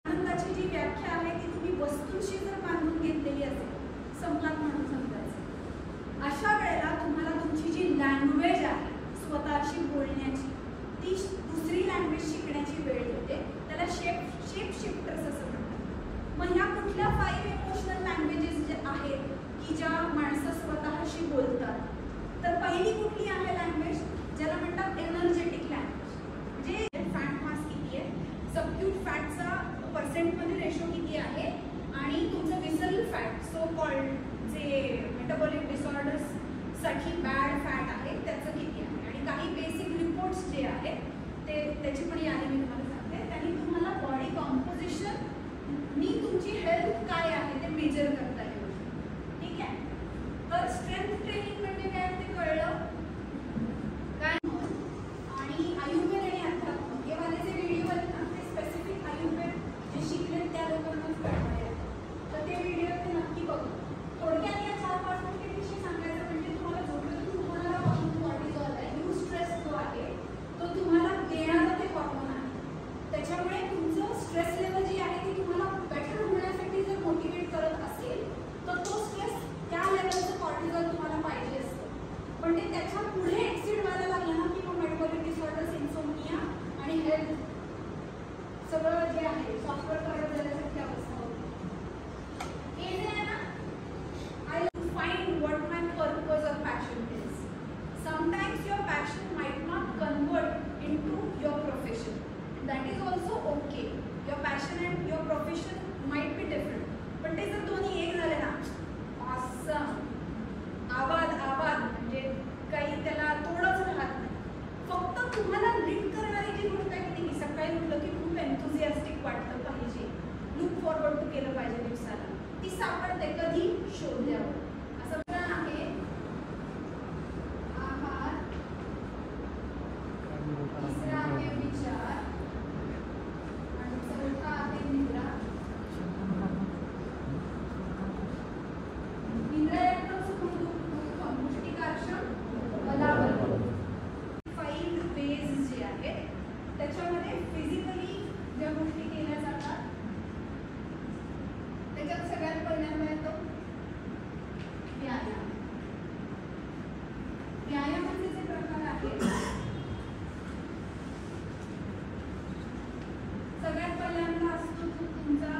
आनंदाची जी व्याख्या आहे ती तुम्ही वस्तूंशी जर बांधून घेतलेली असेल, संपलात म्हणून समजायचं. अशा वेळेला तुम्हाला तुमची जी लँग्वेज आहे स्वतःशी बोलण्याची, ती दुसरी लँग्वेज शिकण्याची वेळ येते. त्याला शेप शिफ्टर्स असं म्हणतात. मग ह्या कुठल्या 5 इमोशनल लँग्वेजेस जे आहेत की ज्या माणसं स्वतःशी बोलतात, तर पहिली कुठली आहे लँग्वेज, ज्याला म्हणतात एनर्जेटिक लँग्वेज. म्हणजे फॅट मास किती आहे, सबक्यूट फॅटचा पर्सेंटमध्ये रेशो किती आहे, आणि तुमचं विसरल फॅट सो कॉल्ड जे मेटाबॉलिक डिसऑर्डर्स साठी बॅड फॅट आहे त्याचं किती आहे, आणि काही बेसिक रिपोर्ट्स जे आहेत ते त्याची पण यादी मी तुम्हाला सांगते. त्यांनी तुम्हाला बॉडी कॉम्पोजिशन नी तुमची हेल्थ काय आहे ते मेजर करता येईल. ठीक आहे. तर स्ट्रेंथ ट्रेनिंग म्हणजे काय ते कळलं काय. आणि आयुर्वेद आणि अध्यात्म हे माझे जे व्हिडिओ आहेत ना ते स्पेसिफिक आयुर्वेद जे शिकले त्या लोकांनाच कळणार आहे. तर ते व्हिडिओ ते नक्की बघू. थोडक्यात या 4-5 गोष्टींविषयी सांगायचं म्हणजे तुम्हाला झोपेतून तुम्हाला कॉर्टिसॉल आहे, न्यू स्ट्रेस जो आहे तो तुम्हाला देणारा ते हॉर्मोन आहे. त्याच्यामुळे तुमचं स्ट्रेस लेवल जी आहे ती तुम्हाला बेटर होण्यासाठी जर मोटिवेट करत असेल तर तो स्ट्रेस त्या लेवलचं कॉर्टिसॉल तुम्हाला पाहिजे असतं. पण ते त्याच्या पुढे एक्सिड व्हायला लागलं ना की मग मेटाबॉलिक डिसऑर्डर्स, इन्सोमनिया आणि हेल्थ सगळं जे आहे सॉफ्टवेअर खराब झाल्यासारखी अवस्था होती. हे जे आहे ना, I find what my purpose of passion is. Sometimes your passion might not convert into your profession. That is also okay. Your passion and your profession might be different. पण ते जर दोन्ही एक झाले ना, awesome. आबाद म्हणजे काही त्याला तोडच राहत नाही. फक्त तुम्हाला लीड करणारी जी गोष्ट आहे की सकाळी उठलं की खूप एन्थुझियास्टिक वाटलं पाहिजे, लुक फॉरवर्ड टू केलं पाहिजे दिवसाला, ती सापडते कधी शोधल्यावर. असं आहे आहार, तिसरा आहे विचार, त्याच्यामध्ये फिजिकली ज्या गोष्टी केल्या जातात त्याच्यात सगळ्यात पहिल्यांदा येतो व्यायाम. व्यायामाचे जे प्रकार आहेत सगळ्यात पहिल्यांदा असतो तुमचा